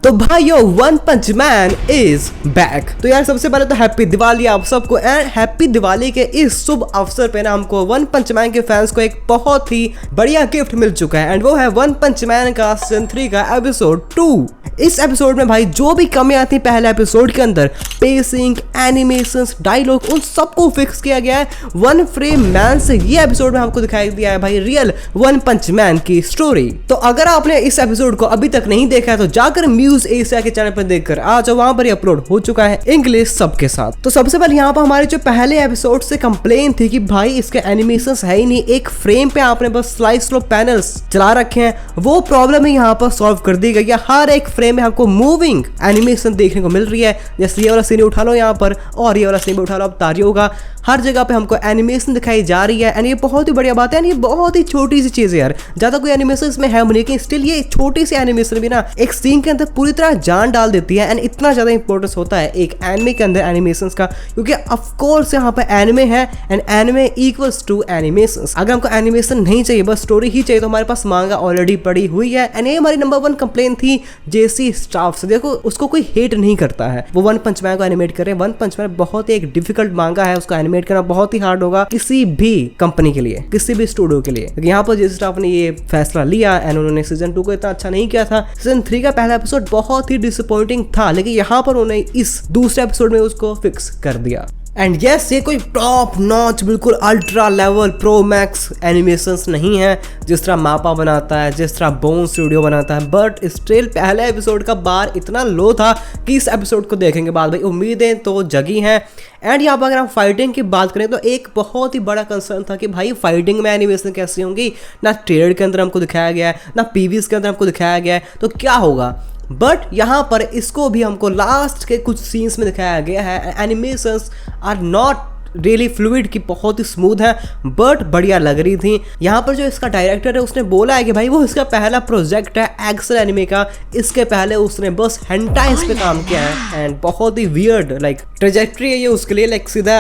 तो भाइयों one punch man is back. तो यार सबसे पहले तो हैप्पी दिवाली आप सबको। एंड हैप्पी दिवाली के इस शुभ अवसर पे ना हमको वन पंच मैन के फैंस को एक बहुत ही बढ़िया गिफ्ट मिल चुका है। एंड वो है वन पंच मैन का सीजन 3 का एपिसोड 2। इस एपिसोड में भाई जो भी कमियां थी पहले एपिसोड के अंदर, पेसिंग, एनिमेशंस, डायलॉग, उन सबको फिक्स किया गया है वन फ्रेम मैन से। ये एपिसोड में हमको दिखाई दिया है भाई रियल वन पंच मैन की स्टोरी। तो अगर आपने इस एपिसोड को अभी तक नहीं देखा है तो जाकर म्यूज एशिया के चैनल पर देखकर आ जाओ, वहां पर अपलोड हो चुका है इंग्लिश सब के साथ। तो सबसे पहले यहाँ पर हमारे जो पहले एपिसोड से कंप्लेन थी कि भाई इसके एनिमेशंस है ही नहीं, एक फ्रेम पे आपने बस स्लाइस लो पैनल्स चला रखे हैं, वो प्रॉब्लम है यहाँ पर सॉल्व कर दी गई है। हर एक फ्रेम में हमको मूविंग एनिमेशन देखने को मिल रही है। जैसे ये वाला सीन उठा लो यहाँ पर और ये वाला सीन उठा लो, अब तारियों का हर जगह पे हमको एनिमेशन दिखाई जा रही है। एंड ये बहुत ही बढ़िया बात है। ये बहुत ही छोटी सी चीज है यार, ज्यादा कोई एनिमेशन इसमें है लेकिन स्टिल ये छोटी सी एनिमेशन भी ना एक सीन के अंदर पूरी तरह जान डाल देती है। एंड इतना ज्यादा इंपॉर्टेंस होता है एक एनिमे के अंदर एनिमेशंस का, क्योंकि ऑफ कोर्स यहाँ पे एनिमे है and anime equals to animations. अगर हमको एनिमेशन नहीं चाहिए बस स्टोरी ही चाहिए तो हमारे पास मांगा ऑलरेडी पड़ी हुई है। एंड ये हमारी नंबर 1 कंप्लेन थी जेसी स्टाफ से। देखो उसको कोई हेट नहीं करता है, वो वन पंच मैन को एनिमेट करे। वन पंच मैन बहुत ही एक डिफिकल्ट मांगा है, उसको एनिमेट करना बहुत ही हार्ड होगा किसी भी कंपनी के लिए, किसी भी स्टूडियो के लिए। यहाँ पर जेसी स्टाफ ने ये फैसला लिया एंड उन्होंने सीजन 2 को इतना अच्छा नहीं किया था। सीजन 3 का पहला एपिसोड बहुत ही डिसअपॉइंटिंग था, लेकिन यहाँ पर उन्होंने इस दूसरे एपिसोड में उसको फिक्स कर दिया। एंड यस ये कोई टॉप नॉच बिल्कुल ultra level pro max animations नहीं है जिस तरह मापा बनाता है, जिस तरह बोन स्टूडियो बनाता है, बट स्टिल पहले एपिसोड का बार इतना लो था कि इस एपिसोड को देखने के बाद भाई उम्मीदें तो जगी हैं। एंड यहाँ पर अगर हम फाइटिंग की बात करें तो एक बहुत ही बड़ा कंसर्न था कि भाई फाइटिंग में एनिमेशन कैसी होंगी। ना ट्रेलर के अंदर हमको दिखाया गया है, ना पीवीएस के अंदर हमको दिखाया गया है, तो क्या होगा। बट यहाँ पर इसको भी हमको लास्ट के कुछ सीन्स में दिखाया गया है। Animations are not really fluid की बहुत ही स्मूथ है बट बढ़िया लग रही थी। यहाँ पर जो इसका डायरेक्टर है उसने बोला है कि भाई वो इसका पहला प्रोजेक्ट है एक्शन एनिमे का, इसके पहले उसने बस हेंटाइस पे काम किया है। एंड बहुत ही वियर्ड लाइक ट्रेजेक्ट्री है ये उसके लिए, लाइक सीधा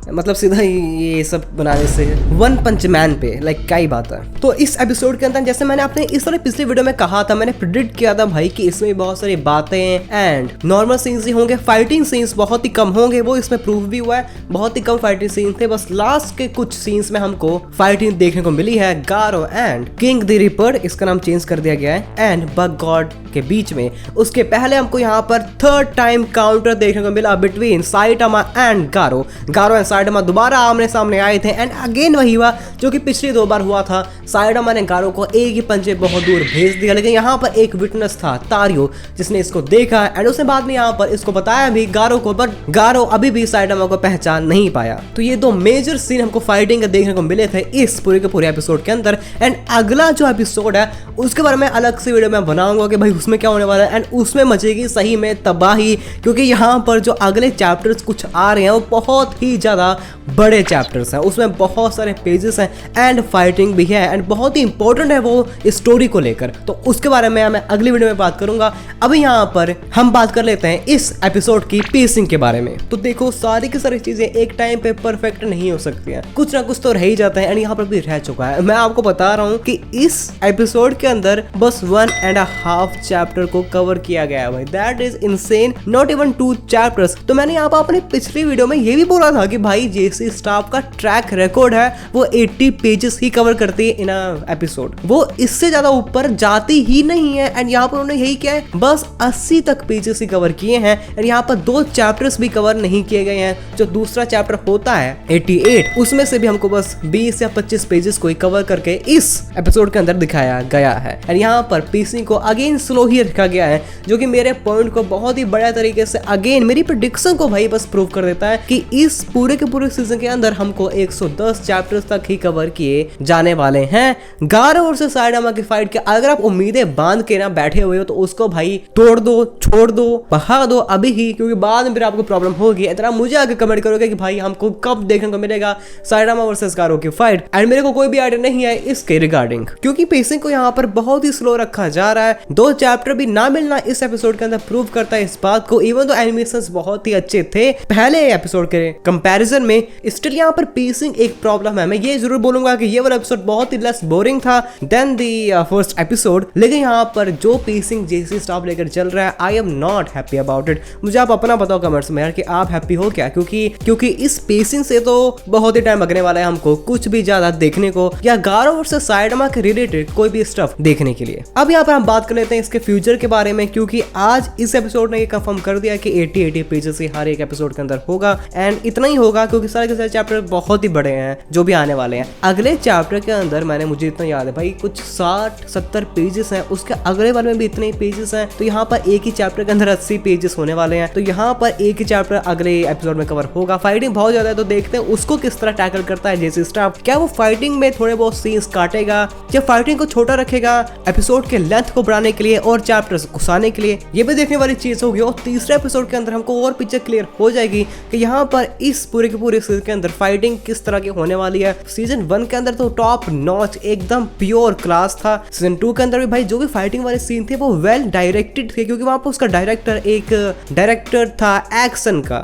मतलब सीधा ये सब बनाने से वन पंच मैन पे लाइक क्या ही बात है। तो इस एपिसोड के अंदर जैसे मैंने अपने इस वाले पिछले वीडियो में कहा था, मैंने प्रिडिक्ट किया था भाई कि इसमें बहुत सारी बातें एंड नॉर्मल सीन्स ही होंगे, फाइटिंग सीन्स बहुत ही कम होंगे। वो इसमें प्रूव भी हुआ है, बहुत ही कम फाइटिंग सीन थे। बस लास्ट के कुछ सीन्स में हमको फाइटिंग देखने को मिली है गारो एंड किंग द रिपर, इसका नाम चेंज कर दिया गया है, एंड बग गॉड के बीच में। उसके पहले हमको यहाँ पर थर्ड टाइम काउंटर देखने को मिला between Saitama and Garo. Garo and Saitama दोबारा आमने सामने आए थे एंड अगेन वही हुआ जो कि पिछली 2 बार हुआ था। साइटामा ने गारो को एक ही पंचे बहुत दूर भेज दिया, लेकिन यहाँ पर एक विटनेस था तारियो जिसने इसको देखा एंड उसने बाद में यहाँ पर इसको बताया भी गारो को, बट गारो अभी भी साइटामा को पहचान नहीं पाया। तो ये 2 मेजर सीन हमको फाइटिंग के देखने को मिले थे इस पूरे के पूरे एपिसोड के अंदर। एंड अगला जो एपिसोड है उसके बारे में अलग से वीडियो में बनाऊंगा कि भाई उसमें क्या होने वाला है। एंड उसमें मचेगी सही में तबाही, क्योंकि यहाँ पर जो अगले चैप्टर्स कुछ आ रहे हैं वो बहुत ही ज्यादा बड़े चैप्टर्स हैं, उसमें बहुत सारे पेजेस हैं एंड फाइटिंग भी है एंड बहुत ही इंपॉर्टेंट है वो स्टोरी को लेकर। तो उसके बारे में मैं अगली वीडियो में बात करूंगा। अभी यहाँ पर हम बात कर लेते हैं इस एपिसोड की पेसिंग के बारे में। तो देखो सारी की सारी चीजें एक टाइम पे परफेक्ट नहीं हो सकती है, कुछ ना कुछ तो रह ही जाता है एंड यहाँ पर भी रह चुका है। मैं आपको बता रहा हूँ कि इस एपिसोड के अंदर बस 1.5 चैप्टर को कवर किया गया है भाई, that is insane, not even 2 chapters. तो मैंने यहाँ पर अपनी पिछली वीडियो में ये भी बोला था कि भाई जेसी स्टाफ का ट्रैक रिकॉर्ड है वो 80 पेजेस ही कवर करती है इन एपिसोड, वो इससे ज्यादा ऊपर जाती ही नहीं है। एंड यहाँ पर उन्होंने यही किया है, बस 80 तक पेजेस ही कवर किए हैं एंड यहाँ पर 2 चैप्टर्स भी कवर नहीं किए गए हैं। जो दूसरा चैप्टर होता है 88 उसमें से भी हमको बस 20 या 25 पेजेस को ही कवर करके इस एपिसोड के अंदर दिखाया गया है। एंड यहाँ पर पेसिंग को अगेन स्लो ही रखा गया है, जो कि मेरे पॉइंट को बहुत ही बढ़िया तरीके से अगेन मेरी प्रेडिक्शन को भाई बस प्रूव कर देता है कि इस पूरे के पूरे सीजन के अंदर हमको 110 चैप्टर्स तक ही कवर किए जाने वाले हैं। गारो और से साइटामा की फाइट के अगर आप उम्मीदें बांध के ना बैठे हुए हो तो उसको भाई तोड़ दो, छोड़ दो, बहा दो अभी ही, क्योंकि बाद में फिर आपको प्रॉब्लम होगी। इतना मुझे आगे कमेंट करोगे कि भाई हम हमको कब देखने को मिलेगा साइडामा वर्सेस गारो की फाइट, एंड मेरे को कोई भी आइडिया नहीं है इसके रिगार्डिंग, क्योंकि पेसिंग को यहाँ पर बहुत ही स्लो रखा जा रहा है। 2 चैप्टर भी ना मिलना इस एपिसोड के अंदर प्रूव करता है इस बात को। इवन तो एनिमेशंस बहुत ही अच्छे थे पहले एपिसोड के कंपैरिजन में, स्टिल यहाँ पर पेसिंग एक प्रॉब्लम है। मैं ये जरूर बोलूंगा कि ये वाला एपिसोड बहुत ही लेस बोरिंग था देन दी फर्स्ट एपिसोड, लेकिन यहाँ पर जो पेसिंग जैसी स्टॉप लेकर चल रहा है, I am not happy about it. मुझे आप अपना बताओ कमेंट्स में यार कि आप हैप्पी हो क्या, क्योंकि इस पेसिंग से तो बहुत ही टाइम लगने वाला है हमको कुछ भी ज्यादा देखने को या गारो वर्सेस साइडामा के रिलेटेड कोई भी स्टफ देखने के लिए। अब यहाँ पर हम बात कर लेते हैं इसके फ्यूचर के बारे में, क्योंकि आज इस एपिसोड ने ये कंफर्म कर दिया कि 80 पेजेस ही हर एक एपिसोड के अंदर होगा, एंड इतना ही होगा क्योंकि सारे के सारे चैप्टर बहुत ही बड़े हैं जो भी आने वाले हैं। अगले चैप्टर के अंदर मुझे इतना याद है भाई कुछ 60-70 पेजेस हैं, उसके अगले वाले में भी इतने ही पेजेस हैं, तो यहाँ पर एक ही चैप्टर के अंदर 80 पेजेस होने वाले हैं। तो यहाँ पर एक ही चैप्टर अगले एपिसोड में कवर होगा। फाइटिंग बहुत ज्यादा है, तो देखते हैं उसको किस तरह टैकल करता है जेसी स्टाफ। क्या वो फाइटिंग में थोड़े बहुत सीन्स काटेगा या फाइटिंग को छोटा रखेगा एपिसोड के लेंथ को बढ़ाने के लिए और चैप्टर्स घुसाने के लिए, ये भी देखने वाली चीज होगी। और तीसरे एपिसोड के अंदर हमको और पिक्चर क्लियर हो जाएगी कि यहाँ पर इस पूरे के पूरे सीजन के अंदर फाइटिंग किस तरह की होने वाली है। सीजन 1 के अंदर तो टॉप नॉच एकदम प्योर क्लास था। सीजन 2 के अंदर भी भाई जो भी फाइटिंग वाले सीन थे वो वेल डायरेक्टेड थे, क्योंकि वहां पर उसका डायरेक्टर था एक्शन का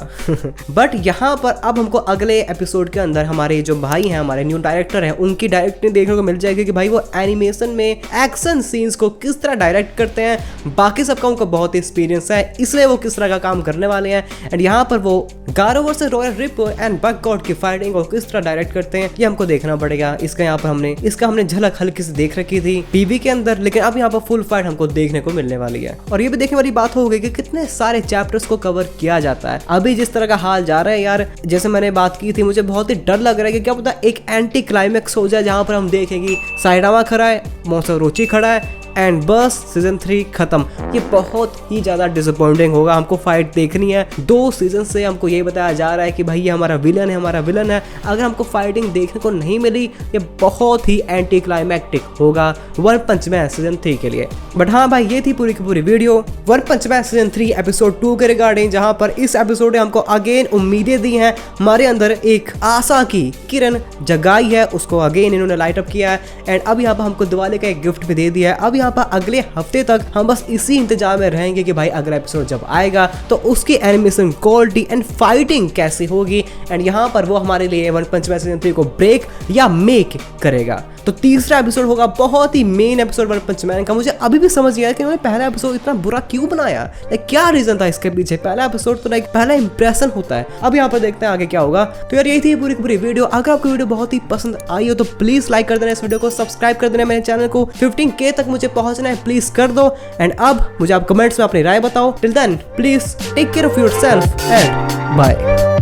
बट यहाँ पर अब हमको अगले एपिसोड के अंदर हमारे जो भाई हैं, हमारे न्यू डायरेक्टर हैं, उनकी डायरेक्टिंग देखने को मिल जाएगी कि भाई वो एनिमेशन में एक्शन सीन्स को किस तरह डायरेक्ट करते हैं। बाकी सबका उनको बहुत एक्सपीरियंस है, इसलिए वो किस तरह का काम करने वाले हैं। एंड यहाँ पर वो गारो versus royal rip and bug god की फाइटिंग को किस तरह डायरेक्ट करते हैं ये हमको देखना पड़ेगा। इसका यहाँ पर हमने झलक हल्की से देख रखी थी पीवी के अंदर, लेकिन अब यहाँ पर फुल फाइट हमको देखने को मिलने वाली है। और ये भी देखने वाली बात होगी कि कितने सारे चैप्टर्स को कवर किया जाता है। अभी जिस तरह का हाल जा रहा है यार, जैसे मैंने बात की थी, मुझे बहुत ही डर लग रहा है कि क्या पता एक एंटी क्लाइमैक्स हो जाए जहां पर हम देखेंगे साइडामा खड़ा है, मोसोरोची खड़ा है एंड बस सीजन 3 खत्म। ये बहुत ही ज्यादा डिसअपॉइंटिंग होगा। हमको फाइट देखनी है। 2 सीजन से हमको ये बताया जा रहा है कि भाई ये हमारा विलन है। अगर हमको फाइटिंग देखने को नहीं मिली, ये बहुत ही एंटी क्लाइमैक्टिक होगा वन पंच मैन सीजन 3 के लिए। बट हाँ भाई, ये थी पूरी की पूरी video one punch man season 3 episode 2 के रिगार्डिंग, जहां पर इस एपिसोड ने हमको अगेन उम्मीदें दी हैं। हमारे अंदर एक आशा की किरण जगाई है, उसको अगेन इन्होंने लाइट अप किया है। एंड अब यहाँ पर हमको दिवाली का एक गिफ्ट भी दे दिया है। अब यहाँ पर अगले हफ्ते तक हम बस इसी इंतजार में रहेंगे कि भाई अगला एपिसोड जब आएगा तो उसकी एनिमेशन क्वालिटी एंड फाइटिंग कैसी होगी, एंड यहाँ पर वो हमारे लिए वन पंच मैन सीजन 3 को ब्रेक या मेक करेगा। तो तीसरा एपिसोड होगा बहुत ही main episode one punch man का। मुझे अभी भी समझ नहीं आया कि उन्होंने पहला एपिसोड इतना बुरा क्यों बनाया, क्या रीजन था इसके पीछे। पहला एपिसोड तो पहला इंप्रेशन होता है। अब यहाँ पर देखते हैं आगे क्या होगा। तो यार यही थी पूरी पूरी वीडियो। अगर आपको वीडियो बहुत ही पसंद आई हो तो प्लीज लाइक कर देना इस वीडियो को, सब्सक्राइब कर देना मेरे चैनल को। 15K तक मुझे पहुंचना है, प्लीज कर दो। एंड अब मुझे आप कमेंट्स में अपनी राय बताओ। Till then please take care of yourself and bye.